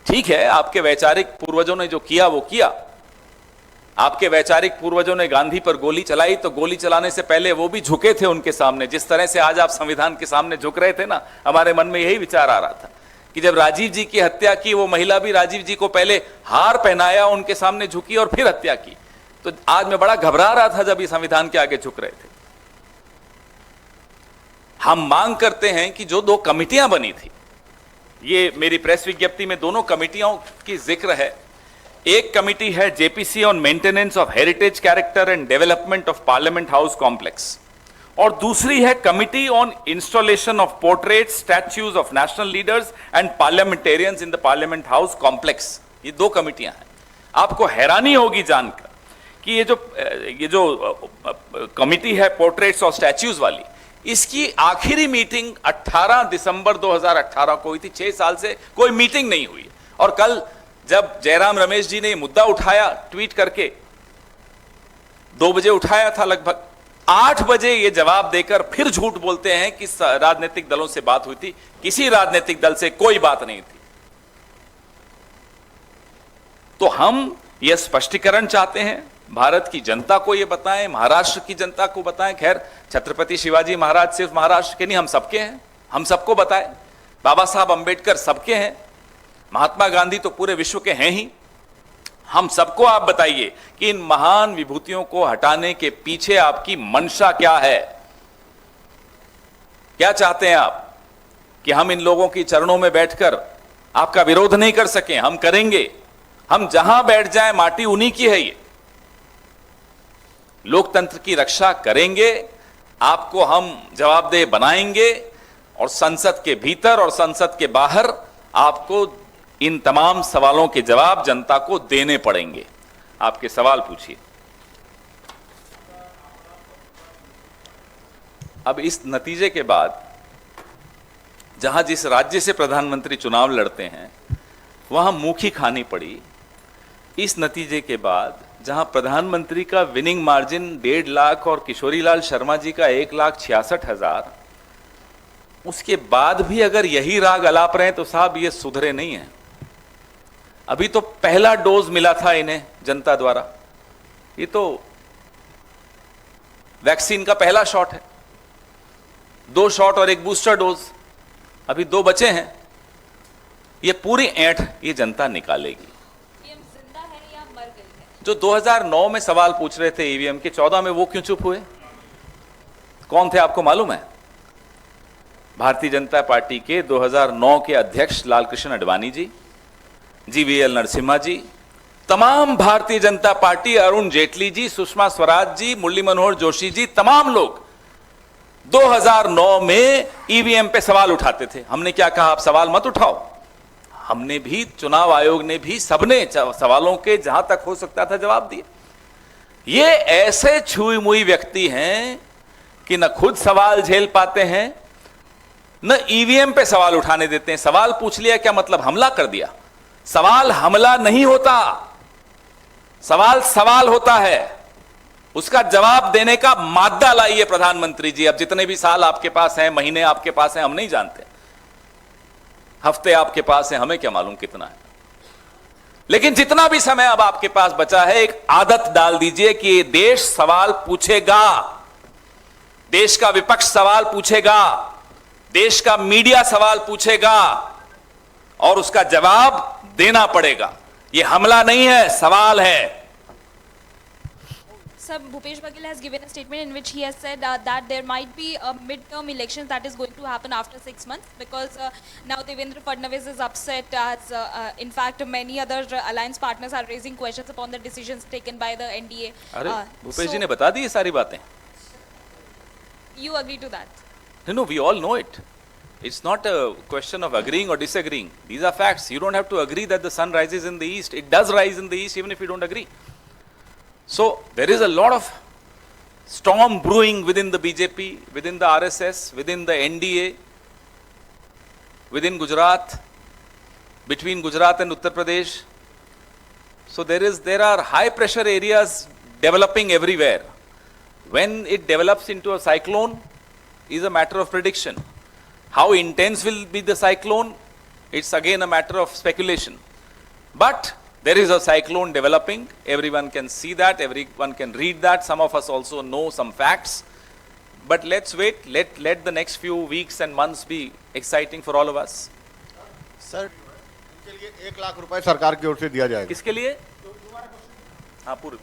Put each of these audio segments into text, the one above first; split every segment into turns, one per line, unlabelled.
ठीक है, आपके वैचारिक पूर्वजों ने जो किया वो किया। आपके वैचारिक पूर्वजों ने गांधी पर गोली चलाई, तो गोली चलाने से पहले वो भी झुके थे उनके सामने। जिस तरह से आज आप संविधान के सामने झुक रहे थे ना, हमारे मन में यही विचार आ रहा था कि जब राजीव जी की हत्या की, वो महिला भी राजीव जी को पहले हार पहनाया, उनके सामने झुकी और फिर हत्या की। तो आज मैं बड़ा घबरा रहा था जब ये संविधान के आगे झुक रहे थे। हम मांग करते हैं कि जो 2 कमिटियां बनी थी, ये मेरी प्रेस विज्ञप्ति में दोनों कमिटियों की जिक्र है। एक कमिटी है JPC on maintenance of heritage character and development of parliament house complex, और दूसरी है committee on installation of portrait statues of national leaders and parliamentarians in the parliament house complex. ये 2 कमिटियां हैं। आपको हैरानी होगी जानकर कि ये जो कमिटी है पोर्ट्रेट्स और स्टैच्यूज वाली, इसकी आखिरी मीटिंग 18 दिसंबर 2018 को हुई थी। 6 साल से कोई मीटिंग नहीं हुई। और कल जब जयराम रमेश जी ने मुद्दा उठाया ट्वीट करके, 2 बजे उठाया था, लगभग 8 बजे ये जवाब देकर फिर झूठ बोलते हैं कि राजनीतिक दलों से बात हुई थी। किसी राजनीतिक दल से कोई बात नहीं थी। तो हम ये स्पष्टीकरण चाहते हैं, भारत की जनता को ये बताएं, महाराष्ट्र की जनता को बताएं। खैर, छत्रपति शिवाजी महाराज सिर्फ महाराष्ट्र के नहीं, हम सबके हैं, हम सबको बताएं। बाबा साहब अंबेडकर सबके हैं, महात्मा गांधी तो पूरे विश्व के हैं ही। हम सबको आप बताइए कि इन महान विभूतियों को हटाने के पीछे आपकी मंशा क्या है? क्या चाहते हैं आप? कि हम इन लोगों की चरणों में बैठकर आपका विरोध नहीं कर सकें? हम करेंगे। हम जहां बैठ जाएं, माटी उन्हीं की है। ये लोकतंत्र की रक्षा करेंगे, आपको हम जवाबदेह बनाएंगे, और संसद के भीतर और संसद के बाहर आपको इन तमाम सवालों के जवाब जनता को देने पड़ेंगे। आपके सवाल पूछिए। अब इस नतीजे के बाद, जहां जिस राज्य से प्रधानमंत्री चुनाव लड़ते हैं वहां मुखी खानी पड़ी। इस नतीजे के बाद जहां प्रधानमंत्री का विनिंग मार्जिन 1.5 लाख और किशोरीलाल शर्मा जी का 1,66,000, उसके बाद भी अगर यही राग अलाप रहे तो साहब ये सुधरे नहीं है। अभी तो पहला डोज मिला था इन्हें जनता द्वारा, ये तो वैक्सीन का पहला शॉट है। 2 शॉट और 1 बूस्टर डोज, अभी 2 बचे हैं। ये पूरी ऐंठ ये जनता निकालेगी।
जिंदा है या मर गई है?
जो 2009 में सवाल पूछ रहे थे ईवीएम के, 14 में वो क्यों चुप हुए? कौन थे आपको मालूम है? भारतीय जनता पार्टी के 2009 के अध्यक्ष लालकृष्ण आडवाणी जी, जीवीएल नरसिम्हा जी, तमाम भारतीय जनता पार्टी, अरुण जेटली जी, सुषमा स्वराज जी, मुरली मनोहर जोशी जी, तमाम लोग 2009 में ईवीएम पे सवाल उठाते थे। हमने क्या कहा? आप सवाल मत उठाओ। हमने भी, चुनाव आयोग ने भी, सबने सवालों के जहां तक हो सकता था जवाब दिए। ये ऐसे छुई मुई व्यक्ति हैं कि न खुद सवाल झेल पाते हैं, न ईवीएम पे सवाल उठाने देते हैं। सवाल पूछ लिया क्या मतलब हमला कर दिया? सवाल हमला नहीं होता, सवाल सवाल होता है। उसका जवाब देने का मादा लाइए प्रधानमंत्री जी। अब जितने भी साल आपके पास हैं, महीने आपके पास हैं, हम नहीं जानते, हफ्ते आपके पास हैं, हमें क्या मालूम कितना है। लेकिन जितना भी समय अब आपके पास बचा है, एक आदत डाल दीजिए कि ये देश सवाल पूछेगा, देश का विपक्ष सवाल पूछेगा, देश का मीडिया सवाल पूछेगा, और उसका जवाब देना पड़ेगा। ये हमला नहीं है, सवाल है।
Sir, Bhupesh Baghel has given a statement in which he has said that there might be a mid-term election that is going to happen after 6 months because now Devendra Fadnavis is upset as in fact many other alliance partners are raising questions upon the decisions taken by the NDA.
अरे भूपेश जी ने बता दी ये सारी बातें।
You agree to that?
No, we all know it. It's not a question of agreeing or disagreeing. These are facts. You don't have to agree that the sun rises in the east. It does rise in the east even if you don't agree. So there is a lot of storm brewing within the BJP, within the RSS, within the NDA, within Gujarat, between Gujarat and Uttar Pradesh. So there are high pressure areas developing everywhere. When it develops into a cyclone is a matter of prediction. How intense will be the cyclone? It's again a matter of speculation. But there is a cyclone developing. Everyone can see that. Everyone can read that. Some of us also know some facts. But let's wait. Let the next few weeks and months be exciting for all of us.
Sir इनके लिए 1 लाख रुपए सरकार की ओर से दिया जाएगा।
किसके लिए? हाँ पूर्ण।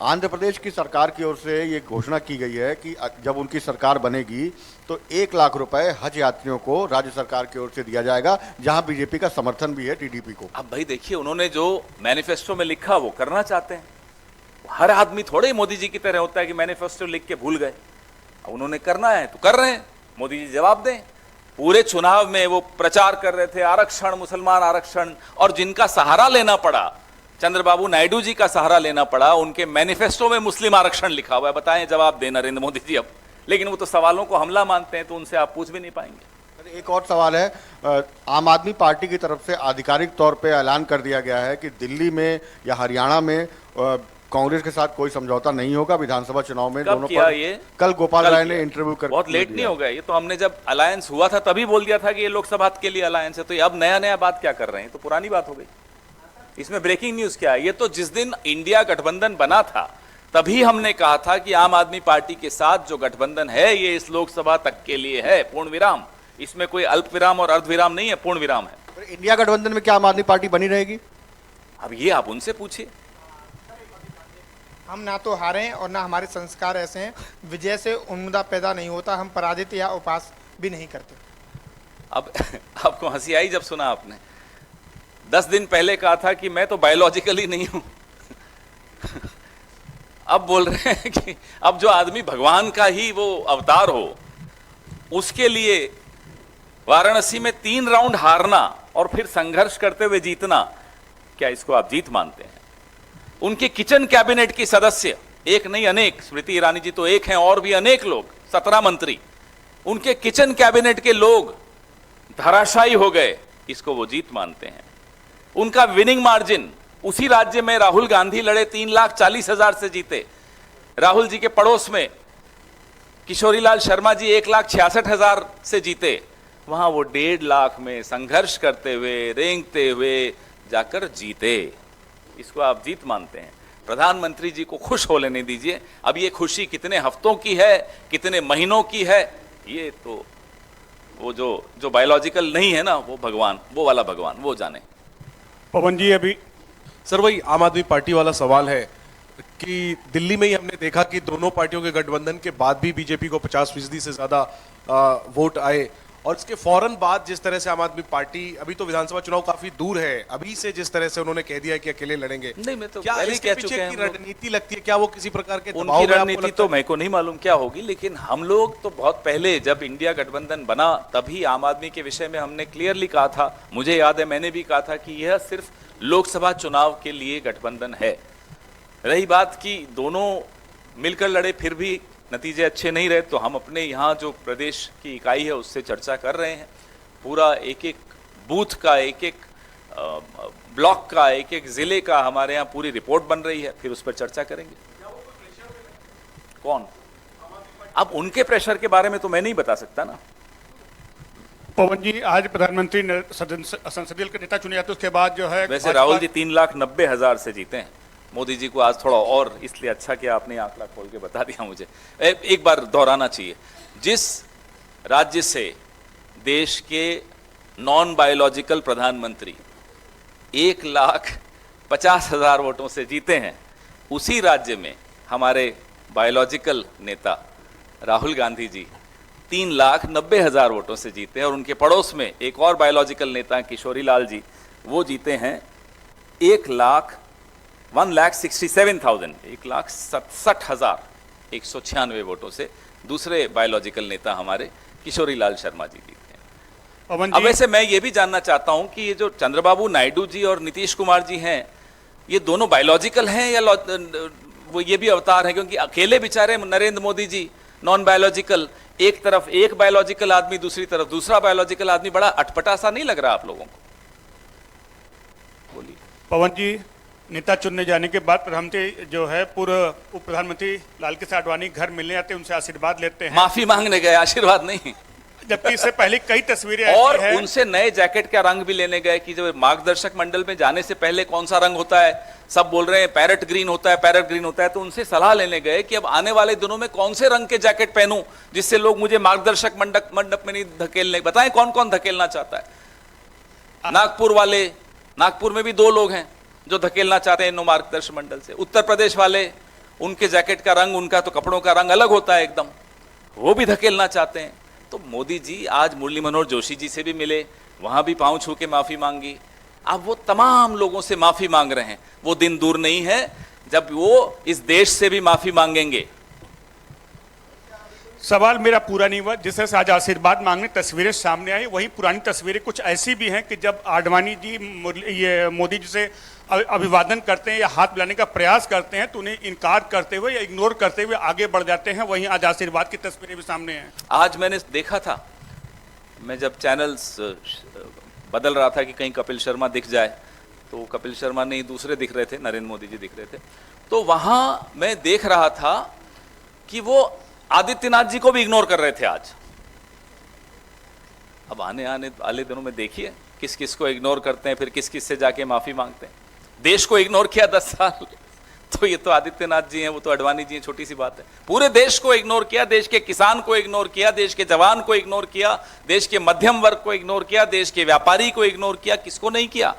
आंध्र प्रदेश की सरकार की ओर से ये घोषणा की गई है कि जब उनकी सरकार बनेगी तो 1 लाख रुपए हज यात्रियों को राज्य सरकार की ओर से दिया जाएगा, जहां बीजेपी का समर्थन भी है टीडीपी को।
अब भाई देखिए, उन्होंने जो मैनिफेस्टो में लिखा वो करना चाहते हैं। हर आदमी थोड़े मोदी जी की तरह होता है कि मैनिफेस्टो लिख के भूल गए। अब उन्होंने करना है तो कर रहे हैं, मोदी जी जवाब दें। पूरे चुनाव में वो प्रचार कर रहे थे आरक्षण, मुसलमान आरक्षण, और जिनका सहारा लेना पड़ा, चंद्रबाबू नायडू जी का सहारा लेना पड़ा, उनके मैनिफेस्टो में मुस्लिम आरक्षण लिखा हुआ है। बताएं, जवाब दें नरेंद्र मोदी जी अब। लेकिन वो तो सवालों को हमला मानते हैं, तो उनसे आप पूछ भी नहीं पाएंगे।
एक और सवाल है, आम आदमी पार्टी की तरफ से आधिकारिक तौर पे ऐलान कर दिया गया है कि दिल्ली में या हरियाणा में कांग्रेस के साथ कोई समझौता नहीं होगा विधानसभा चुनाव में।
कब किया ये?
कल गोपाल राय ने इंटरव्यू कर
बहुत लेट नहीं हो गया ये तो? हमने जब अलायंस हुआ था तभी बोल दिया था कि ये लोकसभा के लिए अलायंस है, तो ये अब नया नया बात क्या कर रहे हैं? तो पुरानी बात हो गई। इसमें ब्रेकिंग न्यूज क्या है? ये तो जिस दिन इंडिया गठबंधन बना था तभी हमने कहा था कि आम आदमी पार्टी के साथ जो गठबंधन है ये इस लोकसभा तक के लिए है, पूर्ण विराम। इसमें कोई अल्प विराम और अर्ध विराम नहीं है, पूर्ण विराम है।
इंडिया गठबंधन में क्या आम आदमी पार्टी बनी रहेगी?
अब ये आप उनसे पूछिए।
हम ना तो हारे हैं और ना हमारे संस्कार ऐसे हैं। विजय से उम्मीद पैदा नहीं होता, हम पराजित या उपहास भी नहीं करते।
अब आपको हंसी आई जब सुना आपने? 10 दिन पहले कहा था कि मैं तो बायोलॉजिकली नहीं हूं। अब बोल रहे हैं कि अब जो आदमी भगवान का ही वो अवतार हो, उसके लिए वाराणसी में 3 राउंड हारना और फिर संघर्ष करते हुए जीतना, क्या इसको आप जीत मानते हैं? उनके किचन कैबिनेट की सदस्य, एक नहीं अनेक, स्मृति ईरानी जी तो एक हैं, और भी अनेक लोग, 17 मंत्री, उनके किचन कैबिनेट के लोग धराशायी हो गए, इसको वो जीत मानते हैं? उनका विनिंग मार्जिन, उसी राज्य में राहुल गांधी लड़े 3,40,000 से जीते। राहुल जी के पड़ोस में किशोरीलाल शर्मा जी 1,66,000 से जीते। वहां वो 1.5 लाख में संघर्ष करते हुए, रेंगते हुए जाकर जीते। इसको आप जीत मानते हैं? प्रधानमंत्री जी को खुश हो लेने दीजिए। अब ये खुशी कितने हफ्तों की है, कितने महीनों की है, ये तो वो जो बायोलॉजिकल नहीं है ना, वो भगवान, वो वाला भगवान, वो जाने।
पवन जी, अभी
सर वही आम आदमी पार्टी वाला सवाल है कि दिल्ली में ही हमने देखा कि दोनों पार्टियों के गठबंधन के बाद भी बीजेपी को 50% से ज्यादा वोट आए, और इसके फौरन बाद जिस तरह से आम आदमी पार्टी, अभी तो विधानसभा चुनाव काफी दूर है, अभी से जिस तरह से उन्होंने कह दिया कि अकेले लड़ेंगे,
नहीं, मैं तो
क्या
पहले
इसके
कह
पीछे
चुके हैं
की
हम लोग।
रणनीति लगती है? क्या वो किसी प्रकार के
उनकी
दबाव में आपको
रणनीति
लगता
तो
है?
मेरे को नहीं मालूम क्या होगी, लेकिन हम लोग तो बहुत पहले जब इंडिया गठबंधन बना तभी आम आदमी के विषय में हमने क्लियरली कहा था। मुझे याद है मैंने भी कहा था कि यह सिर्फ लोकसभा चुनाव के लिए गठबंधन है। रही बात कि दोनों मिलकर लड़े फिर भी नतीजे अच्छे नहीं रहे, तो हम अपने यहाँ जो प्रदेश की इकाई है उससे चर्चा कर रहे हैं। पूरा एक एक बूथ का, एक एक ब्लॉक का, एक एक जिले का हमारे यहाँ पूरी रिपोर्ट बन रही है, फिर उस पर चर्चा करेंगे। कौन? अब उनके प्रेशर के बारे में तो मैं नहीं बता सकता ना।
पवन जी, आज प्रधानमंत्री संसदीय के नेता चुने जाते उसके बाद जो है,
वैसे राहुल जी 3,90,000 से जीते हैं। मोदी जी को आज थोड़ा और इसलिए अच्छा कि आपने आंकड़ा खोल के बता दिया मुझे। एक बार दोहराना चाहिए, जिस राज्य से देश के नॉन बायोलॉजिकल प्रधानमंत्री 1,50,000 वोटों से जीते हैं, उसी राज्य में हमारे बायोलॉजिकल नेता राहुल गांधी जी 3,90,000 वोटों से जीते हैं, और उनके पड़ोस में एक और बायोलॉजिकल नेता किशोरीलाल जी, वो जीते हैं 1,67,196 वोटों से। दूसरे बायोलॉजिकल नेता हमारे किशोरीलाल शर्मा जी जीते हैं। अब वैसे मैं ये भी जानना चाहता हूं कि ये जो चंद्रबाबू नायडू जी और नीतीश कुमार जी हैं, ये दोनों बायोलॉजिकल हैं या वो ये भी अवतार है? क्योंकि अकेले बेचारे नरेंद्र मोदी जी नॉन बायोलॉजिकल, एक तरफ एक बायोलॉजिकल आदमी, दूसरी तरफ दूसरा बायोलॉजिकल आदमी, बड़ा अटपटा सा नहीं लग रहा आप लोगों को? बोलिए।
पवन जी, नेता चुनने जाने के बाद प्रधानमंत्री जो है, पूर्व उप प्रधानमंत्री लाल कृष्ण आडवाणी घर मिलने आते हैं, उनसे आशीर्वाद लेते हैं।
माफी मांगने गए, आशीर्वाद नहीं।
जबकि इससे पहले कई तस्वीरें
और
ऐसी हैं
उनसे नए जैकेट का रंग भी लेने गए कि जब मार्गदर्शक मंडल में जाने से पहले कौन सा रंग होता है, सब बोल रहे हैं पैरेट ग्रीन होता है, पैरेट ग्रीन होता है, तो उनसे सलाह लेने गए कि अब आने वाले दिनों में कौन से रंग के जैकेट पहनूं जिससे लोग मुझे मार्गदर्शक मंडप में नहीं धकेलने। बताएं कौन कौन धकेलना चाहता है? नागपुर वाले, नागपुर में भी 2 लोग हैं जो धकेलना चाहते हैं नो मार्गदर्शक मंडल से। उत्तर प्रदेश वाले, उनके जैकेट का रंग, उनका तो कपड़ों का रंग अलग होता है एकदम, वो भी धकेलना चाहते हैं। तो मोदी जी आज मुरली मनोहर जोशी जी से भी मिले, वहां भी पांव छू के माफी मांगी। अब वो तमाम लोगों से माफी मांग रहे हैं। वो दिन दूर नहीं है जब वो इस देश से भी माफी मांगेंगे।
सवाल मेरा पूरा नहीं हुआ। जिस तरह से आज आशीर्वाद मांगने तस्वीरें सामने आई, वही पुरानी तस्वीरें कुछ ऐसी भी हैं कि जब आडवाणी जी ये मोदी जी से अभिवादन करते हैं या हाथ मिलाने का प्रयास करते हैं तो उन्हें इनकार करते हुए या इग्नोर करते हुए आगे बढ़ जाते हैं। वहीं आज आशीर्वाद की तस्वीरें भी सामने हैं।
आज मैंने देखा था, मैं जब चैनल्स बदल रहा था कि कहीं कपिल शर्मा दिख जाए, तो कपिल शर्मा नहीं दूसरे दिख रहे थे, नरेंद्र मोदी जी दिख रहे थे। तो वहां मैं देख रहा था कि वो आदित्यनाथ जी को भी इग्नोर कर रहे थे आज। अब आने वाले दिनों में देखिए किस किस को इग्नोर करते हैं, फिर किस किस से जाके माफी मांगते हैं। देश को इग्नोर किया 10 साल, तो ये तो आदित्यनाथ जी हैं, वो तो अडवाणी जी हैं, छोटी सी बात है। पूरे देश को इग्नोर किया, देश के किसान को इग्नोर किया, देश के जवान को इग्नोर किया, देश के मध्यम वर्ग को इग्नोर किया, देश के व्यापारी को इग्नोर किया, किसको नहीं किया?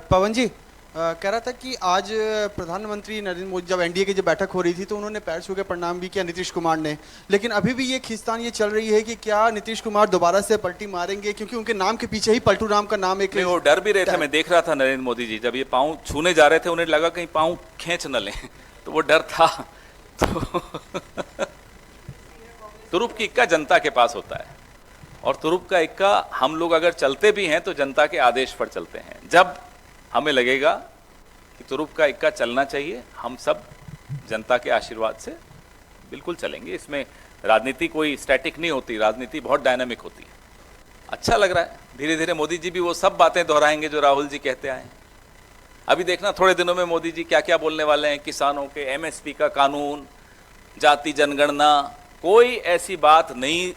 पवन जी कह रहा था कि आज प्रधानमंत्री नरेंद्र मोदी जब एनडीए की जब बैठक हो रही थी तो उन्होंने पैर छू के प्रणाम भी किया नीतीश कुमार ने, लेकिन अभी भी ये खींचतान ये चल रही है कि क्या नीतीश कुमार दोबारा से पलटी मारेंगे, क्योंकि उनके नाम के पीछे ही पलटू राम का नाम एक
नहीं, वो डर भी रहे थे। मैं देख रहा था नरेंद्र मोदी जी जब ये पाँव छूने जा रहे थे, उन्हें लगा कहीं पाँव खींच न लें, तो वो डर था। तो तुरुप की इक्का जनता के पास होता है, और तुरुप का इक्का हम लोग अगर चलते भी हैं तो जनता के आदेश पर चलते हैं। जब हमें लगेगा कि तुरुप का इक्का चलना चाहिए, हम सब जनता के आशीर्वाद से बिल्कुल चलेंगे। इसमें राजनीति कोई स्टैटिक नहीं होती, राजनीति बहुत डायनामिक होती है। अच्छा लग रहा है, धीरे धीरे मोदी जी भी वो सब बातें दोहराएंगे जो राहुल जी कहते आए हैं। अभी देखना थोड़े दिनों में मोदी जी क्या क्या बोलने वाले हैं, किसानों के एमएसपी का कानून, जाति जनगणना, कोई ऐसी बात नहीं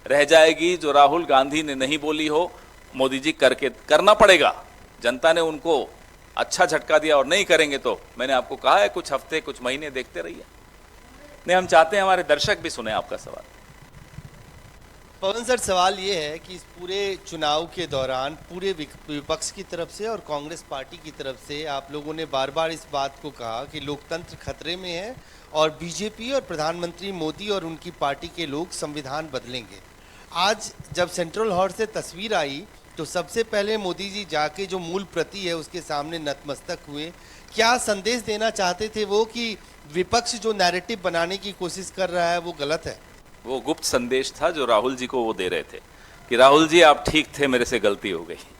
रह जाएगी जो राहुल गांधी ने नहीं बोली हो। मोदी जी करना पड़ेगा। जनता ने उनको अच्छा झटका दिया और नहीं करेंगे तो मैंने आपको कहा है कुछ हफ्ते कुछ महीने देखते रहिए। नहीं, हम चाहते हैं हमारे दर्शक भी सुने आपका सवाल।
पवन सर, सवाल ये है कि इस पूरे चुनाव के दौरान पूरे विपक्ष की तरफ से और कांग्रेस पार्टी की तरफ से आप लोगों ने बार बार इस बात को कहा कि लोकतंत्र खतरे में है और बीजेपी और प्रधानमंत्री मोदी और उनकी पार्टी के लोग संविधान बदलेंगे। आज जब सेंट्रल हॉल से तस्वीर आई तो सबसे पहले मोदी जी जाके जो मूल प्रति है उसके सामने नतमस्तक हुए। क्या संदेश देना चाहते थे वो कि विपक्ष जो नैरेटिव बनाने की कोशिश कर रहा है वो गलत है?
वो गुप्त संदेश था जो राहुल जी को वो दे रहे थे कि राहुल जी आप ठीक थे, मेरे से गलती हो गई।